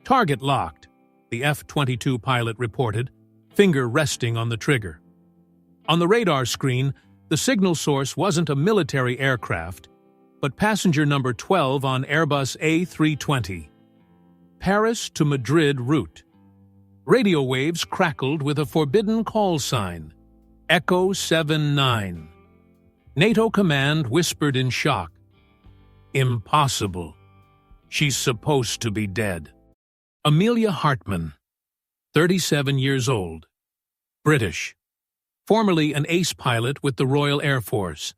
"Target locked," the F-22 pilot reported, finger resting on the trigger. On the radar screen, the signal source wasn't a military aircraft, but passenger number 12 on Airbus A320. Paris to Madrid route. Radio waves crackled with a forbidden call sign, Echo 79. NATO command whispered in shock, "Impossible. She's supposed to be dead." Amelia Hartmann, 37 years old, British, formerly an ace pilot with the Royal Air Force,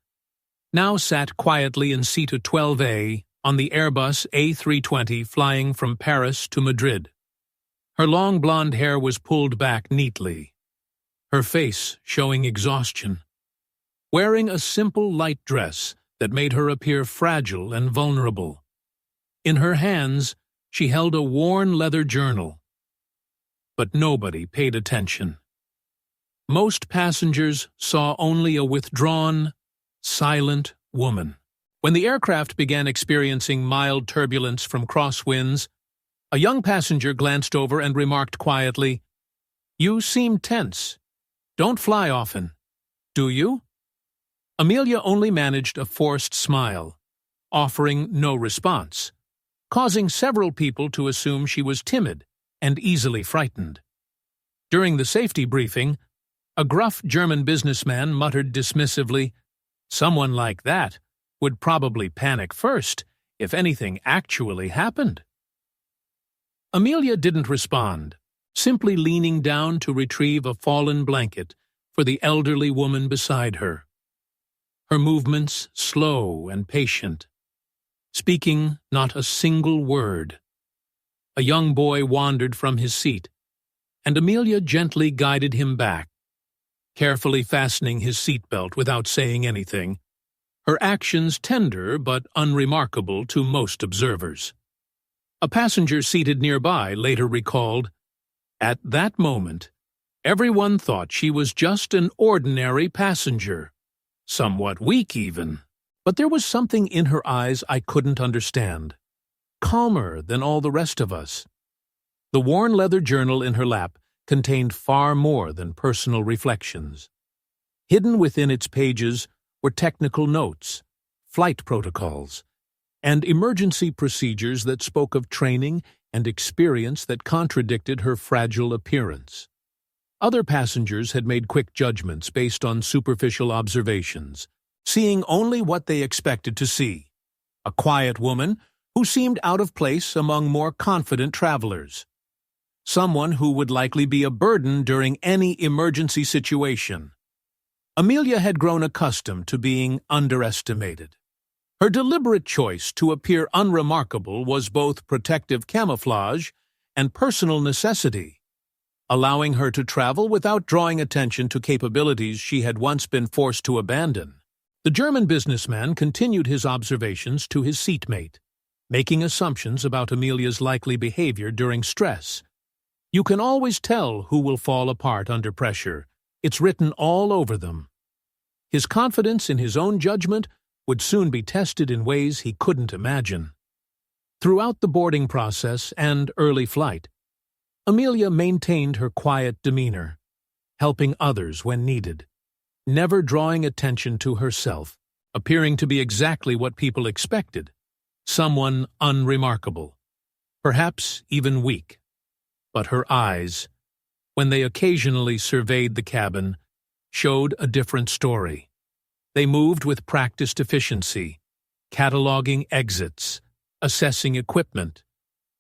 now sat quietly in seat 12A on the Airbus A320 flying from Paris to Madrid. Her long blonde hair was pulled back neatly, her face showing exhaustion. Wearing a simple light dress that made her appear fragile and vulnerable. In her hands, she held a worn leather journal. But nobody paid attention. Most passengers saw only a withdrawn, silent woman. When the aircraft began experiencing mild turbulence from crosswinds, a young passenger glanced over and remarked quietly, "You seem tense. Don't fly often, do you?" Amelia only managed a forced smile, offering no response, causing several people to assume she was timid and easily frightened. During the safety briefing, a gruff German businessman muttered dismissively, "Someone like that would probably panic first if anything actually happened." Amelia didn't respond, simply leaning down to retrieve a fallen blanket for the elderly woman beside her. Her movements slow and patient, speaking not a single word. A young boy wandered from his seat, and Amelia gently guided him back, carefully fastening his seatbelt without saying anything, her actions tender but unremarkable to most observers. A passenger seated nearby later recalled, "At that moment, everyone thought she was just an ordinary passenger, somewhat weak even. But there was something in her eyes I couldn't understand, calmer than all the rest of us." The worn leather journal in her lap contained far more than personal reflections. Hidden within its pages were technical notes, flight protocols, and emergency procedures that spoke of training and experience that contradicted her fragile appearance. Other passengers had made quick judgments based on superficial observations, seeing only what they expected to see. A quiet woman who seemed out of place among more confident travelers. Someone who would likely be a burden during any emergency situation. Amelia had grown accustomed to being underestimated. Her deliberate choice to appear unremarkable was both protective camouflage and personal necessity, allowing her to travel without drawing attention to capabilities she had once been forced to abandon. The German businessman continued his observations to his seatmate, making assumptions about Amelia's likely behavior during stress. "You can always tell who will fall apart under pressure. It's written all over them." His confidence in his own judgment would soon be tested in ways he couldn't imagine. Throughout the boarding process and early flight, Amelia maintained her quiet demeanor, helping others when needed, never drawing attention to herself, appearing to be exactly what people expected, someone unremarkable, perhaps even weak. But her eyes, when they occasionally surveyed the cabin, showed a different story. They moved with practiced efficiency, cataloging exits, assessing equipment,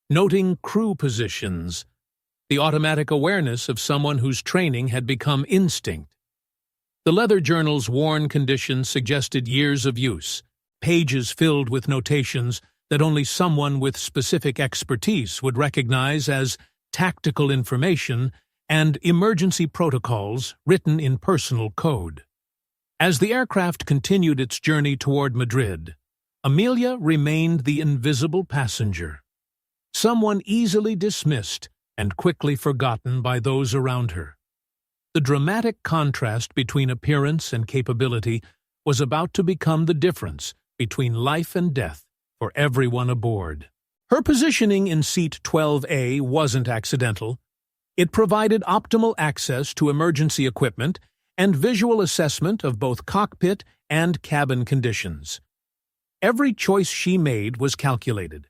noting crew positions, the automatic awareness of someone whose training had become instinct. The leather journal's worn condition suggested years of use, pages filled with notations that only someone with specific expertise would recognize as tactical information and emergency protocols written in personal code. As the aircraft continued its journey toward Madrid, Amelia remained the invisible passenger, someone easily dismissed and quickly forgotten by those around her. The dramatic contrast between appearance and capability was about to become the difference between life and death for everyone aboard. Her positioning in seat 12A wasn't accidental. It provided optimal access to emergency equipment and visual assessment of both cockpit and cabin conditions. Every choice she made was calculated,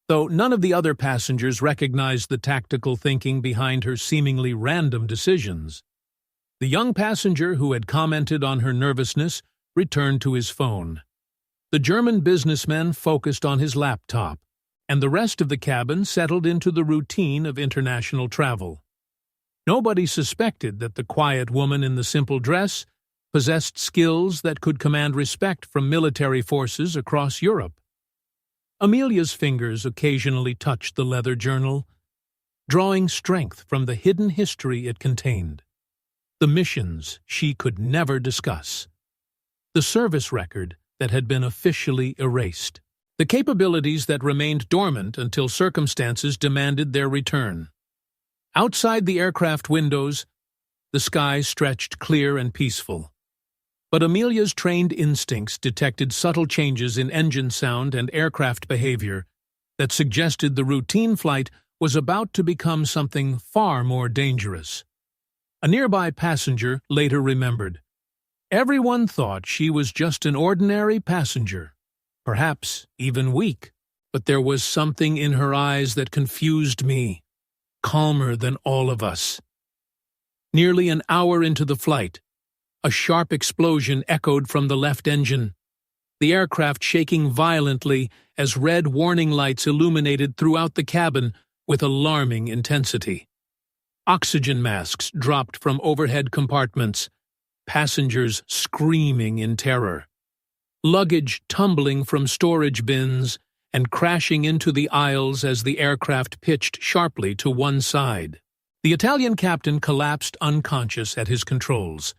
though none of the other passengers recognized the tactical thinking behind her seemingly random decisions. The young passenger who had commented on her nervousness returned to his phone. The German businessman focused on his laptop, and the rest of the cabin settled into the routine of international travel. Nobody suspected that the quiet woman in the simple dress possessed skills that could command respect from military forces across Europe. Amelia's fingers occasionally touched the leather journal, drawing strength from the hidden history it contained. The missions she could never discuss. The service record that had been officially erased. The capabilities that remained dormant until circumstances demanded their return. Outside the aircraft windows, the sky stretched clear and peaceful. But Amelia's trained instincts detected subtle changes in engine sound and aircraft behavior that suggested the routine flight was about to become something far more dangerous. A nearby passenger later remembered, "Everyone thought she was just an ordinary passenger, perhaps even weak, but there was something in her eyes that confused me, calmer than all of us." Nearly an hour into the flight, a sharp explosion echoed from the left engine, the aircraft shaking violently as red warning lights illuminated throughout the cabin with alarming intensity. Oxygen masks dropped from overhead compartments, passengers screaming in terror. Luggage tumbling from storage bins and crashing into the aisles as the aircraft pitched sharply to one side. The Italian captain collapsed unconscious at his controls,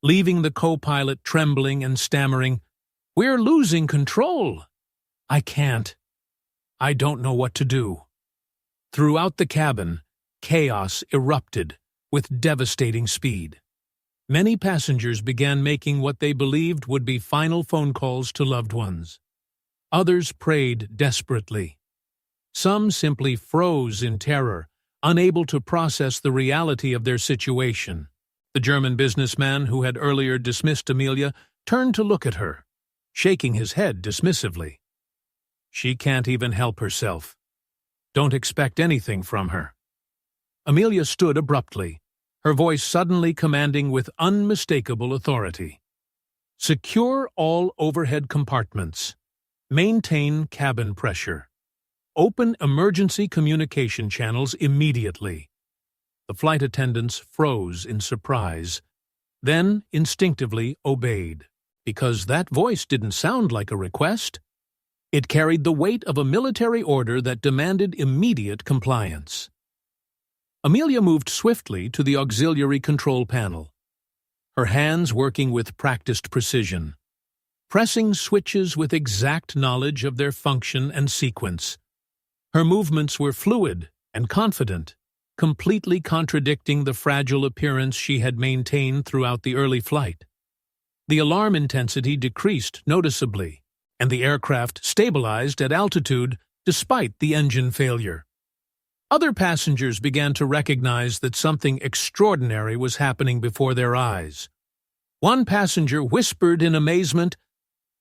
leaving the co-pilot trembling and stammering, "We're losing control. I can't. I don't know what to do." Throughout the cabin, chaos erupted with devastating speed. Many passengers began making what they believed would be final phone calls to loved ones. Others prayed desperately. Some simply froze in terror, unable to process the reality of their situation. The German businessman who had earlier dismissed Amelia turned to look at her, shaking his head dismissively. "She can't even help herself. Don't expect anything from her." Amelia stood abruptly, her voice suddenly commanding with unmistakable authority. "Secure all overhead compartments. Maintain cabin pressure. Open emergency communication channels immediately." The flight attendants froze in surprise, then instinctively obeyed, because that voice didn't sound like a request. It carried the weight of a military order that demanded immediate compliance. Amelia moved swiftly to the auxiliary control panel, her hands working with practiced precision, pressing switches with exact knowledge of their function and sequence. Her movements were fluid and confident, completely contradicting the fragile appearance she had maintained throughout the early flight. The alarm intensity decreased noticeably, and the aircraft stabilized at altitude despite the engine failure. Other passengers began to recognize that something extraordinary was happening before their eyes. One passenger whispered in amazement,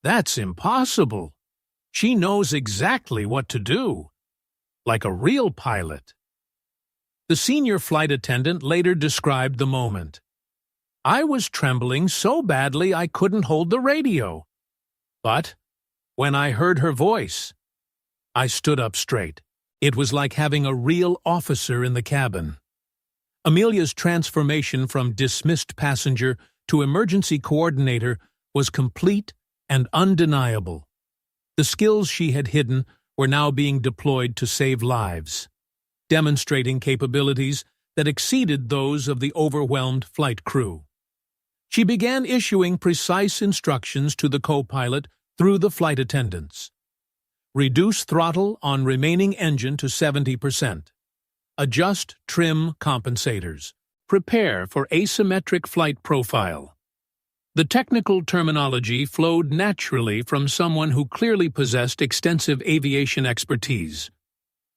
"That's impossible. She knows exactly what to do. Like a real pilot." The senior flight attendant later described the moment. "I was trembling so badly I couldn't hold the radio. But when I heard her voice, I stood up straight. It was like having a real officer in the cabin." Amelia's transformation from dismissed passenger to emergency coordinator was complete and undeniable. The skills she had hidden were now being deployed to save lives, demonstrating capabilities that exceeded those of the overwhelmed flight crew. She began issuing precise instructions to the co-pilot through the flight attendants. Reduce throttle on remaining engine to 70%. Adjust trim compensators. Prepare for asymmetric flight profile. The technical terminology flowed naturally from someone who clearly possessed extensive aviation expertise,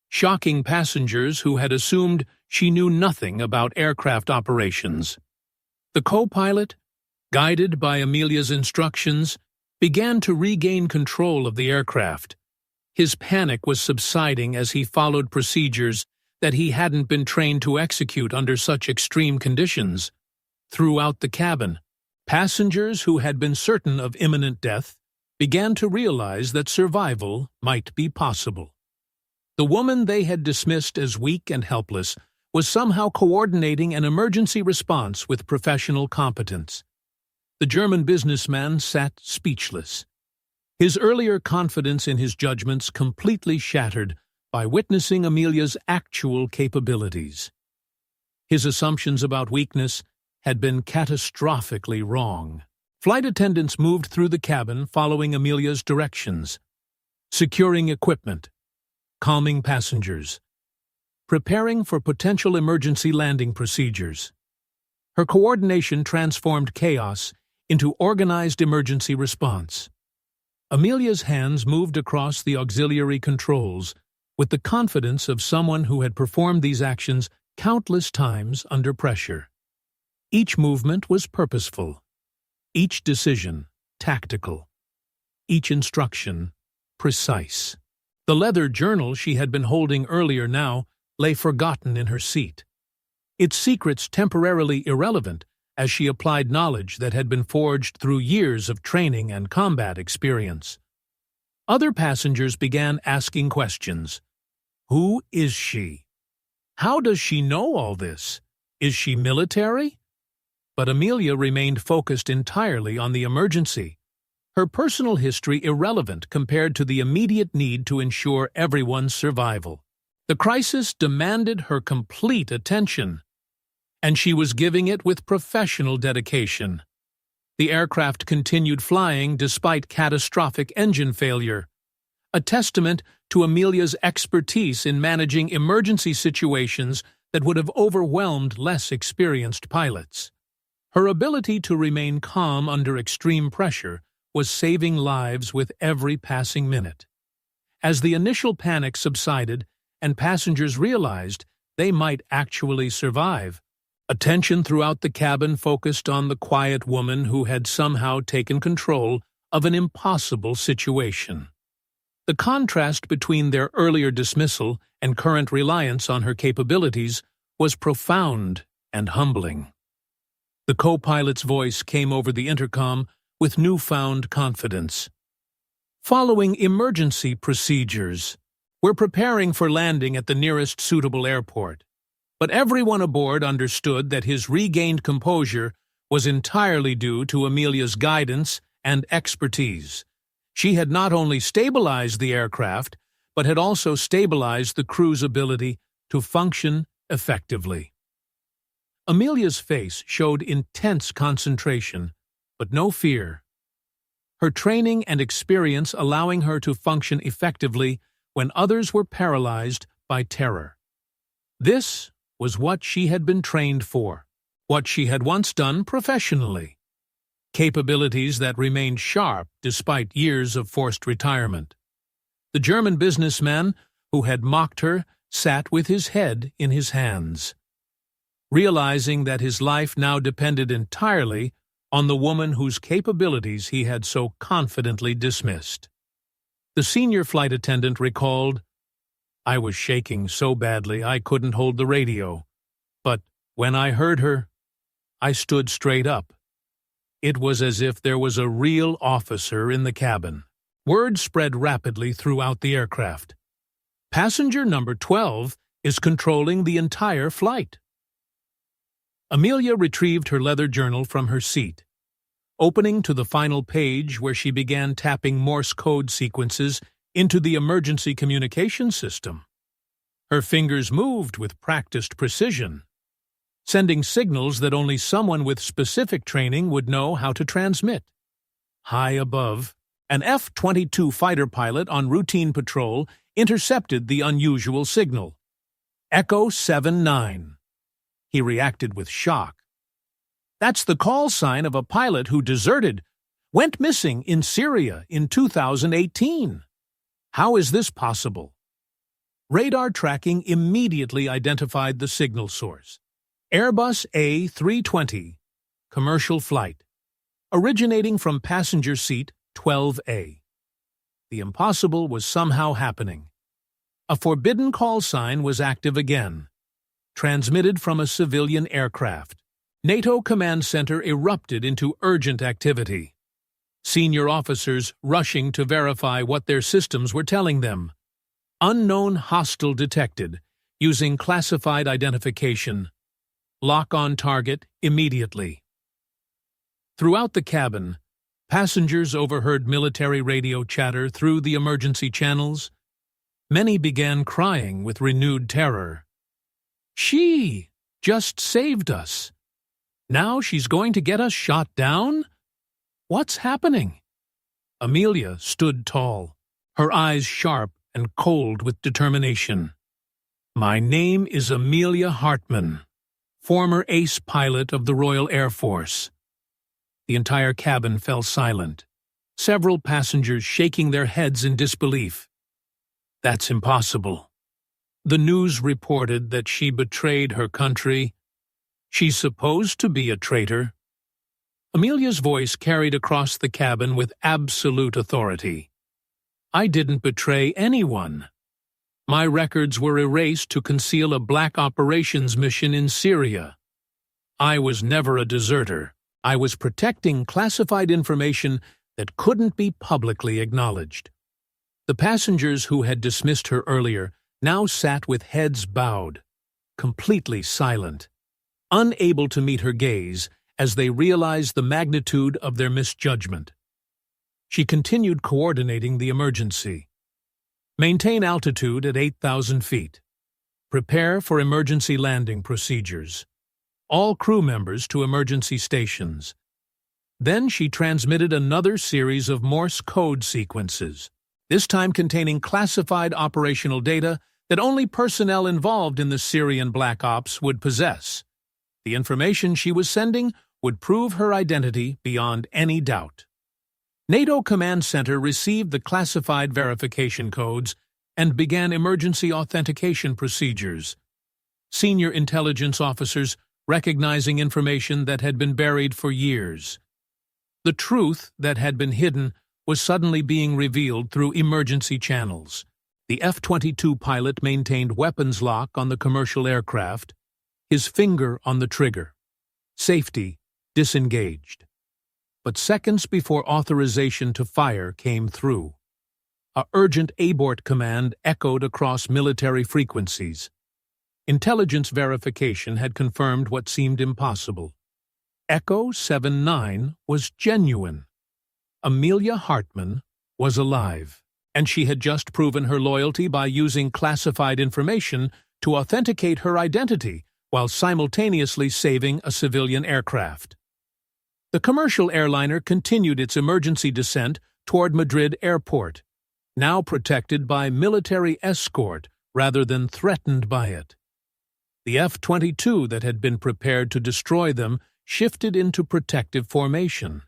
shocking passengers who had assumed she knew nothing about aircraft operations. The co-pilot, guided by Amelia's instructions, began to regain control of the aircraft. His panic was subsiding as he followed procedures that he hadn't been trained to execute under such extreme conditions. Throughout the cabin, passengers who had been certain of imminent death began to realize that survival might be possible. The woman they had dismissed as weak and helpless was somehow coordinating an emergency response with professional competence. The German businessman sat speechless, his earlier confidence in his judgments completely shattered by witnessing Amelia's actual capabilities. His assumptions about weakness had been catastrophically wrong. Flight attendants moved through the cabin following Amelia's directions, securing equipment, calming passengers, preparing for potential emergency landing procedures. Her coordination transformed chaos into organized emergency response. Amelia's hands moved across the auxiliary controls with the confidence of someone who had performed these actions countless times under pressure. Each movement was purposeful, each decision tactical, each instruction precise. The leather journal she had been holding earlier now lay forgotten in her seat, its secrets temporarily irrelevant as she applied knowledge that had been forged through years of training and combat experience. Other passengers began asking questions. Who is she? How does she know all this? Is she military? But Amelia remained focused entirely on the emergency, her personal history irrelevant compared to the immediate need to ensure everyone's survival. The crisis demanded her complete attention, and she was giving it with professional dedication. The aircraft continued flying despite catastrophic engine failure, a testament to Amelia's expertise in managing emergency situations that would have overwhelmed less experienced pilots. Her ability to remain calm under extreme pressure was saving lives with every passing minute. As the initial panic subsided and passengers realized they might actually survive, attention throughout the cabin focused on the quiet woman who had somehow taken control of an impossible situation. The contrast between their earlier dismissal and current reliance on her capabilities was profound and humbling. The co-pilot's voice came over the intercom with newfound confidence. Following emergency procedures, we're preparing for landing at the nearest suitable airport. But everyone aboard understood that his regained composure was entirely due to Amelia's guidance and expertise. She had not only stabilized the aircraft, but had also stabilized the crew's ability to function effectively. Amelia's face showed intense concentration, but no fear. Her training and experience allowing her to function effectively when others were paralyzed by terror. This was what she had been trained for, what she had once done professionally. Capabilities that remained sharp despite years of forced retirement. The German businessman who had mocked her sat with his head in his hands, realizing that his life now depended entirely on the woman whose capabilities he had so confidently dismissed. The senior flight attendant recalled, "I was shaking so badly I couldn't hold the radio, but when I heard her, I stood straight up. It was as if there was a real officer in the cabin." Word spread rapidly throughout the aircraft. Passenger number 12 is controlling the entire flight. Amelia retrieved her leather journal from her seat, opening to the final page where she began tapping Morse code sequences into the emergency communication system. Her fingers moved with practiced precision, sending signals that only someone with specific training would know how to transmit. High above, an F-22 fighter pilot on routine patrol intercepted the unusual signal. Echo 7-9. He reacted with shock. That's the call sign of a pilot who deserted, went missing in Syria in 2018. How is this possible? Radar tracking immediately identified the signal source. Airbus A320, commercial flight, originating from passenger seat 12A. The impossible was somehow happening. A forbidden call sign was active again, transmitted from a civilian aircraft. NATO Command Center erupted into urgent activity. Senior officers rushing to verify what their systems were telling them. Unknown hostile detected, using classified identification. Lock on target immediately. Throughout the cabin, passengers overheard military radio chatter through the emergency channels. Many began crying with renewed terror. She just saved us. Now she's going to get us shot down? What's happening? Amelia stood tall, her eyes sharp and cold with determination. My name is Amelia Hartmann, former ace pilot of the Royal Air Force. The entire cabin fell silent, several passengers shaking their heads in disbelief. That's impossible. The news reported that she betrayed her country. She's supposed to be a traitor. Amelia's voice carried across the cabin with absolute authority. I didn't betray anyone. My records were erased to conceal a black operations mission in Syria. I was never a deserter. I was protecting classified information that couldn't be publicly acknowledged. The passengers who had dismissed her earlier now sat with heads bowed, completely silent, unable to meet her gaze as they realized the magnitude of their misjudgment. She continued coordinating the emergency. Maintain altitude at 8,000 feet. Prepare for emergency landing procedures. All crew members to emergency stations. Then she transmitted another series of Morse code sequences, this time containing classified operational data that only personnel involved in the Syrian Black Ops would possess. The information she was sending would prove her identity beyond any doubt. NATO Command Center received the classified verification codes and began emergency authentication procedures. Senior intelligence officers recognizing information that had been buried for years. The truth that had been hidden was suddenly being revealed through emergency channels. The F-22 pilot maintained weapons lock on the commercial aircraft, his finger on the trigger. Safety disengaged. But seconds before authorization to fire came through, a urgent abort command echoed across military frequencies. Intelligence verification had confirmed what seemed impossible. Echo 79 was genuine. Amelia Hartmann was alive, and she had just proven her loyalty by using classified information to authenticate her identity while simultaneously saving a civilian aircraft. The commercial airliner continued its emergency descent toward Madrid airport, now protected by military escort rather than threatened by it. The F-22 that had been prepared to destroy them shifted into protective formation,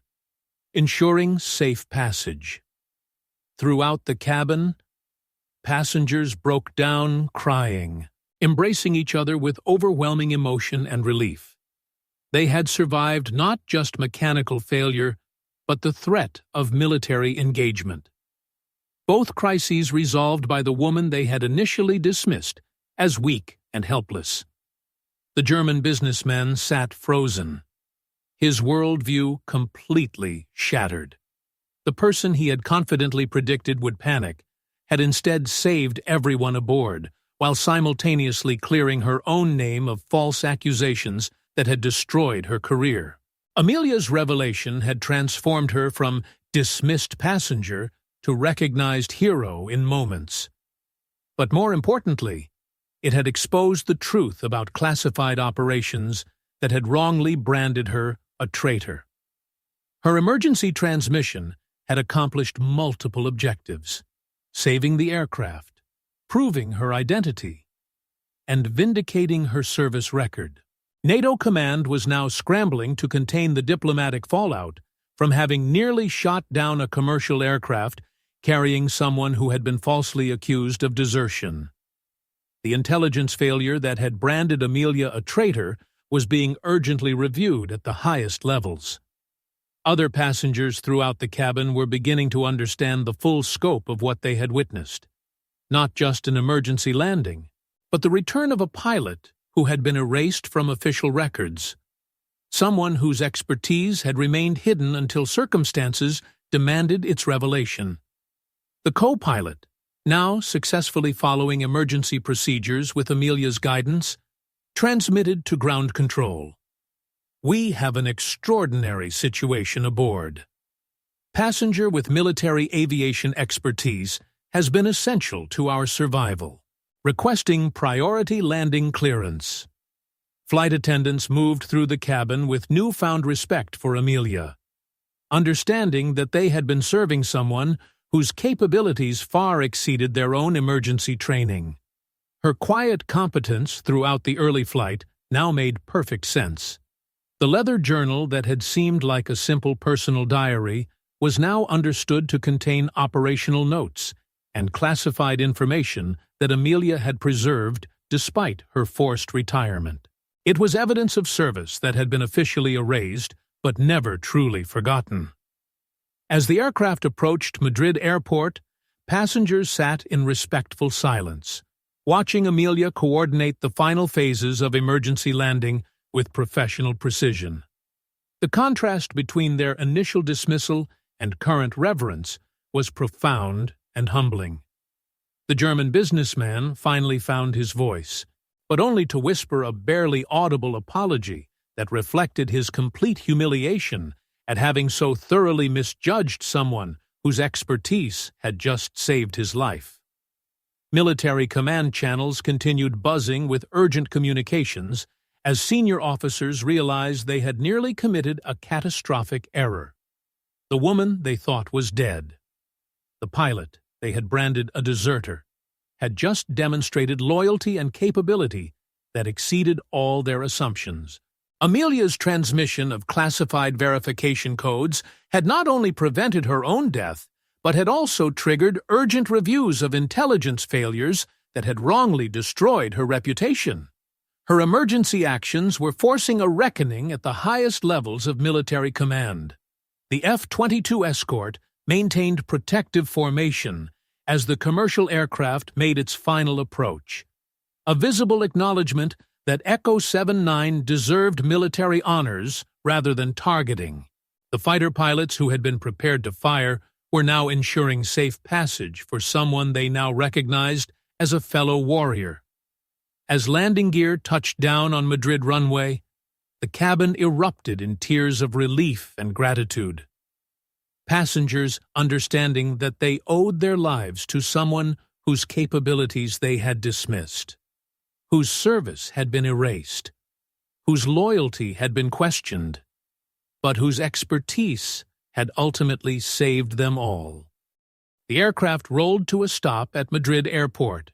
ensuring safe passage. Throughout the cabin, passengers broke down crying, embracing each other with overwhelming emotion and relief. They had survived not just mechanical failure, but the threat of military engagement. Both crises resolved by the woman they had initially dismissed as weak and helpless. The German businessman sat frozen, his worldview completely shattered. The person he had confidently predicted would panic had instead saved everyone aboard, while simultaneously clearing her own name of false accusations that had destroyed her career. Amelia's revelation had transformed her from dismissed passenger to recognized hero in moments. But more importantly, it had exposed the truth about classified operations that had wrongly branded her a traitor. Her emergency transmission had accomplished multiple objectives: saving the aircraft, proving her identity, and vindicating her service record. NATO command was now scrambling to contain the diplomatic fallout from having nearly shot down a commercial aircraft carrying someone who had been falsely accused of desertion. The intelligence failure that had branded Amelia a traitor was being urgently reviewed at the highest levels. Other passengers throughout the cabin were beginning to understand the full scope of what they had witnessed. Not just an emergency landing, but the return of a pilot who had been erased from official records. Someone whose expertise had remained hidden until circumstances demanded its revelation. The co-pilot, now successfully following emergency procedures with Amelia's guidance, transmitted to ground control. "We have an extraordinary situation aboard. Passenger with military aviation expertise has been essential to our survival. Requesting priority landing clearance." Flight attendants moved through the cabin with newfound respect for Amelia, understanding that they had been serving someone whose capabilities far exceeded their own emergency training. Her quiet competence throughout the early flight now made perfect sense. The leather journal that had seemed like a simple personal diary was now understood to contain operational notes and classified information that Amelia had preserved despite her forced retirement. It was evidence of service that had been officially erased but never truly forgotten. As the aircraft approached Madrid airport, passengers sat in respectful silence, watching Amelia coordinate the final phases of emergency landing with professional precision. The contrast between their initial dismissal and current reverence was profound and humbling. The German businessman finally found his voice, but only to whisper a barely audible apology that reflected his complete humiliation at having so thoroughly misjudged someone whose expertise had just saved his life. Military command channels continued buzzing with urgent communications as senior officers realized they had nearly committed a catastrophic error. The woman they thought was dead. The pilot they had branded a deserter had just demonstrated loyalty and capability that exceeded all their assumptions. Amelia's transmission of classified verification codes had not only prevented her own death, but had also triggered urgent reviews of intelligence failures that had wrongly destroyed her reputation. Her emergency actions were forcing a reckoning at the highest levels of military command. The F-22 escort maintained protective formation as the commercial aircraft made its final approach, a visible acknowledgement that Echo 79 deserved military honors rather than targeting. The fighter pilots who had been prepared to fire were now ensuring safe passage for someone they now recognized as a fellow warrior. As landing gear touched down on Madrid runway, the cabin erupted in tears of relief and gratitude. Passengers understanding that they owed their lives to someone whose capabilities they had dismissed, whose service had been erased, whose loyalty had been questioned, but whose expertise had ultimately saved them all. The aircraft rolled to a stop at Madrid airport,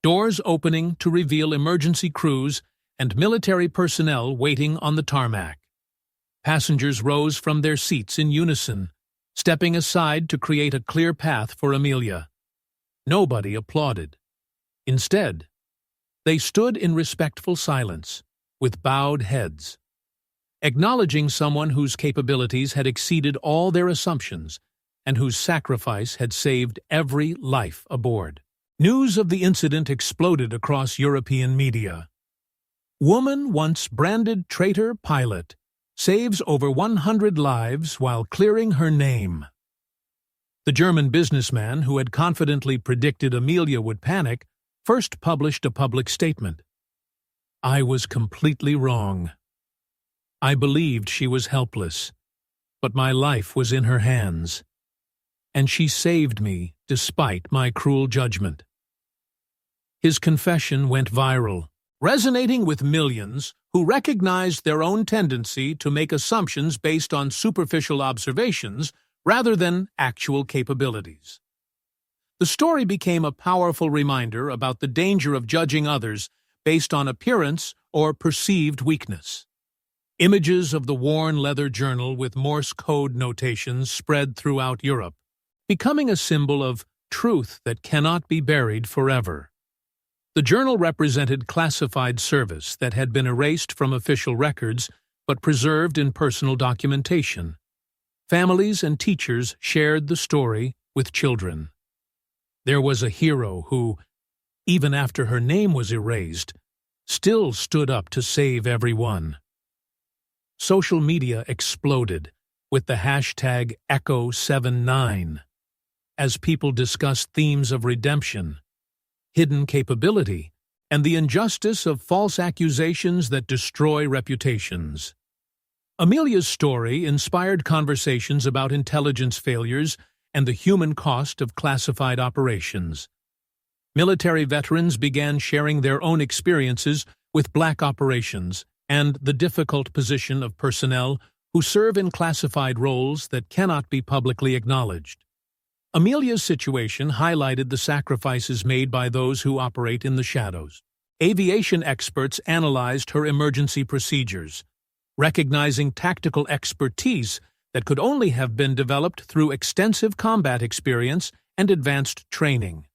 doors opening to reveal emergency crews and military personnel waiting on the tarmac. Passengers rose from their seats in unison, stepping aside to create a clear path for Amelia. Nobody applauded. Instead, they stood in respectful silence, with bowed heads, acknowledging someone whose capabilities had exceeded all their assumptions and whose sacrifice had saved every life aboard. News of the incident exploded across European media. Woman once branded traitor pilot saves over 100 lives while clearing her name. The German businessman who had confidently predicted Amelia would panic first published a public statement. "I was completely wrong. I believed she was helpless, but my life was in her hands, and she saved me despite my cruel judgment." His confession went viral, resonating with millions who recognized their own tendency to make assumptions based on superficial observations rather than actual capabilities. The story became a powerful reminder about the danger of judging others based on appearance or perceived weakness. Images of the worn leather journal with Morse code notations spread throughout Europe, becoming a symbol of truth that cannot be buried forever. The journal represented classified service that had been erased from official records but preserved in personal documentation. Families and teachers shared the story with children. There was a hero who, even after her name was erased, still stood up to save everyone. Social media exploded with the hashtag Echo79 as people discussed themes of redemption, hidden capability, and the injustice of false accusations that destroy reputations. Amelia's story inspired conversations about intelligence failures and the human cost of classified operations. Military veterans began sharing their own experiences with black operations and the difficult position of personnel who serve in classified roles that cannot be publicly acknowledged. Amelia's situation highlighted the sacrifices made by those who operate in the shadows. Aviation experts analyzed her emergency procedures, recognizing tactical expertise that could only have been developed through extensive combat experience and advanced training.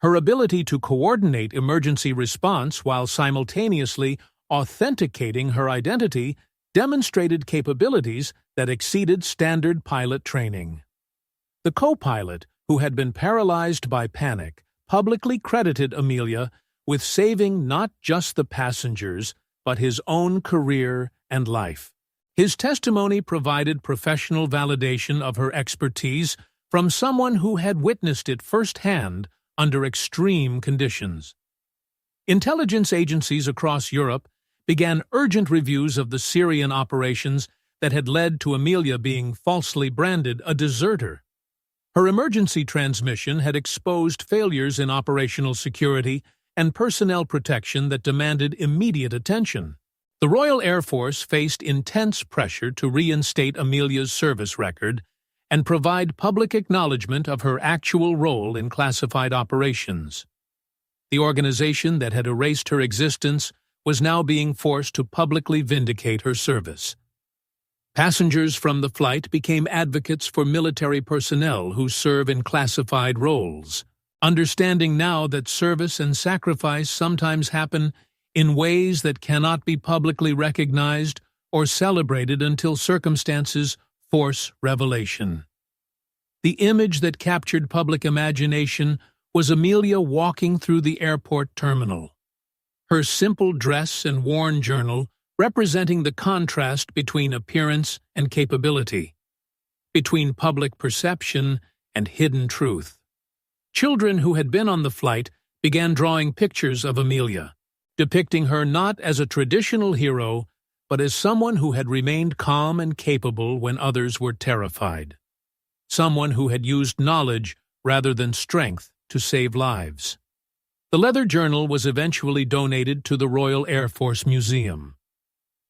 Her ability to coordinate emergency response while simultaneously authenticating her identity demonstrated capabilities that exceeded standard pilot training. The co-pilot, who had been paralyzed by panic, publicly credited Amelia with saving not just the passengers, but his own career and life. His testimony provided professional validation of her expertise from someone who had witnessed it firsthand under extreme conditions. Intelligence agencies across Europe began urgent reviews of the Syrian operations that had led to Amelia being falsely branded a deserter. Her emergency transmission had exposed failures in operational security and personnel protection that demanded immediate attention. The Royal Air Force faced intense pressure to reinstate Amelia's service record and provide public acknowledgement of her actual role in classified operations. The organization that had erased her existence was now being forced to publicly vindicate her service. Passengers from the flight became advocates for military personnel who serve in classified roles, understanding now that service and sacrifice sometimes happen in ways that cannot be publicly recognized or celebrated until circumstances force revelation. The image that captured public imagination was Amelia walking through the airport terminal, her simple dress and worn journal representing the contrast between appearance and capability, between public perception and hidden truth. Children who had been on the flight began drawing pictures of Amelia, depicting her not as a traditional hero, but as someone who had remained calm and capable when others were terrified. Someone who had used knowledge rather than strength to save lives. The leather journal was eventually donated to the Royal Air Force Museum,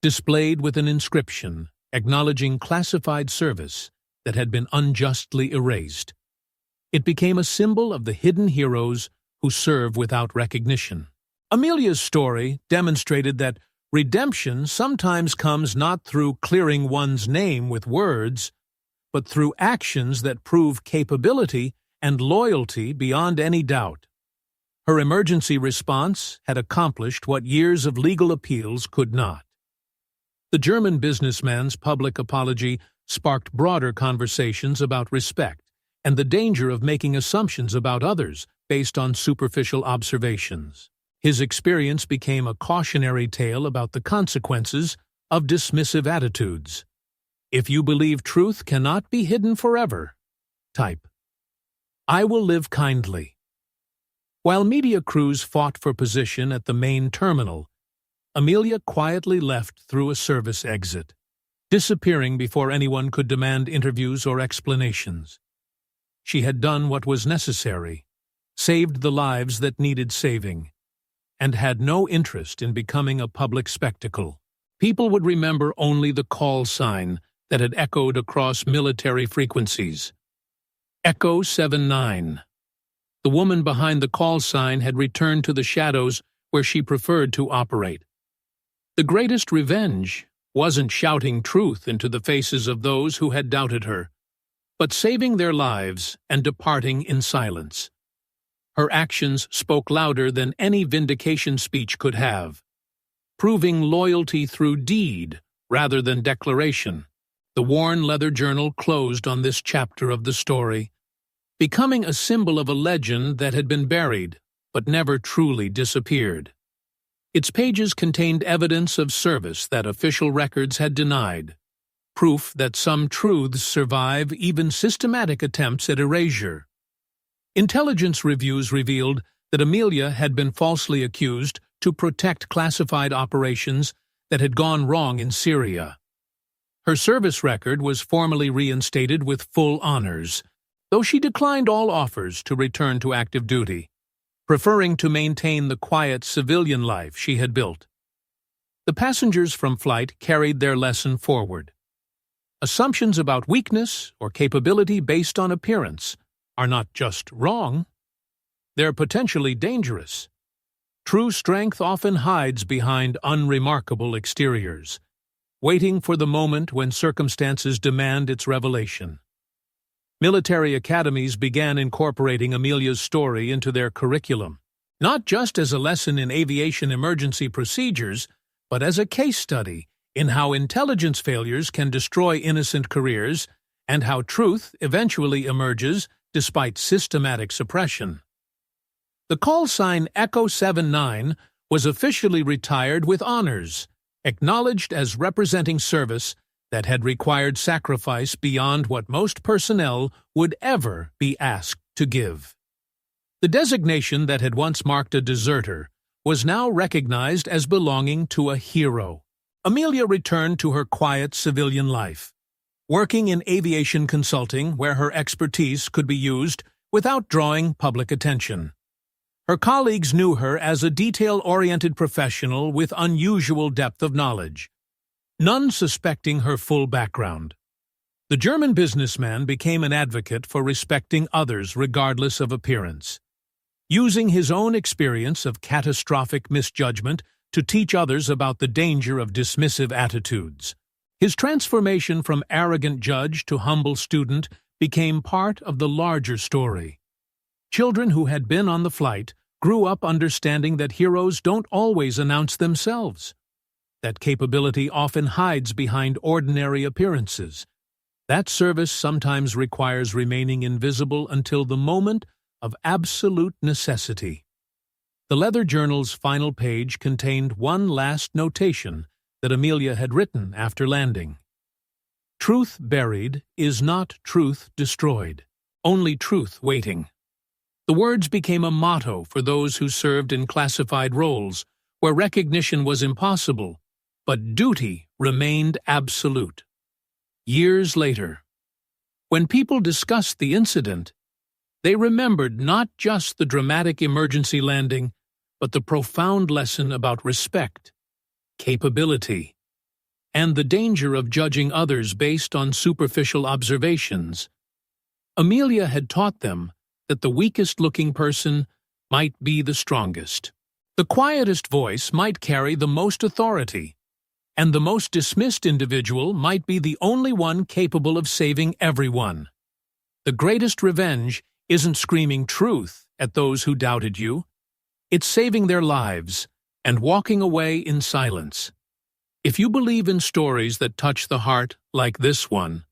displayed with an inscription acknowledging classified service that had been unjustly erased. It became a symbol of the hidden heroes who serve without recognition. Amelia's story demonstrated that redemption sometimes comes not through clearing one's name with words, but through actions that prove capability and loyalty beyond any doubt. Her emergency response had accomplished what years of legal appeals could not. The German businessman's public apology sparked broader conversations about respect and the danger of making assumptions about others based on superficial observations. His experience became a cautionary tale about the consequences of dismissive attitudes. If you believe truth cannot be hidden forever, type, "I will live kindly." While media crews fought for position at the main terminal, Amelia quietly left through a service exit, disappearing before anyone could demand interviews or explanations. She had done what was necessary, saved the lives that needed saving, and had no interest in becoming a public spectacle. People would remember only the call sign that had echoed across military frequencies. Echo 79. The woman behind the call sign had returned to the shadows where she preferred to operate. The greatest revenge wasn't shouting truth into the faces of those who had doubted her, but saving their lives and departing in silence. Her actions spoke louder than any vindication speech could have, proving loyalty through deed rather than declaration. The worn leather journal closed on this chapter of the story, becoming a symbol of a legend that had been buried but never truly disappeared. Its pages contained evidence of service that official records had denied, proof that some truths survive even systematic attempts at erasure. Intelligence reviews revealed that Amelia had been falsely accused to protect classified operations that had gone wrong in Syria. Her service record was formally reinstated with full honors, though she declined all offers to return to active duty, preferring to maintain the quiet civilian life she had built. The passengers from flight carried their lesson forward. Assumptions about weakness or capability based on appearance are not just wrong, they're potentially dangerous. True strength often hides behind unremarkable exteriors, waiting for the moment when circumstances demand its revelation. Military academies began incorporating Amelia's story into their curriculum, not just as a lesson in aviation emergency procedures, but as a case study in how intelligence failures can destroy innocent careers and how truth eventually emerges despite systematic suppression. The call sign Echo 79 was officially retired with honors, acknowledged as representing service that had required sacrifice beyond what most personnel would ever be asked to give. The designation that had once marked a deserter was now recognized as belonging to a hero. Amelia returned to her quiet civilian life, working in aviation consulting where her expertise could be used without drawing public attention. Her colleagues knew her as a detail-oriented professional with unusual depth of knowledge, none suspecting her full background. The German businessman became an advocate for respecting others regardless of appearance, using his own experience of catastrophic misjudgment to teach others about the danger of dismissive attitudes. His transformation from arrogant judge to humble student became part of the larger story. Children who had been on the flight grew up understanding that heroes don't always announce themselves, that capability often hides behind ordinary appearances. That service sometimes requires remaining invisible until the moment of absolute necessity. The leather journal's final page contained one last notation that Amelia had written after landing. Truth buried is not truth destroyed, only truth waiting. The words became a motto for those who served in classified roles, where recognition was impossible, but duty remained absolute. Years later, when people discussed the incident, they remembered not just the dramatic emergency landing, but the profound lesson about respect, capability, and the danger of judging others based on superficial observations. Amelia had taught them that the weakest-looking person might be the strongest. The quietest voice might carry the most authority, and the most dismissed individual might be the only one capable of saving everyone. The greatest revenge isn't screaming truth at those who doubted you. It's saving their lives and walking away in silence. If you believe in stories that touch the heart like this one,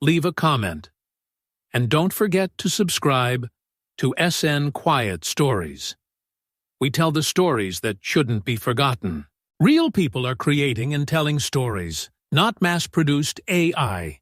leave a comment. And don't forget to subscribe to SN Quiet Stories. We tell the stories that shouldn't be forgotten. Real people are creating and telling stories, not mass-produced AI.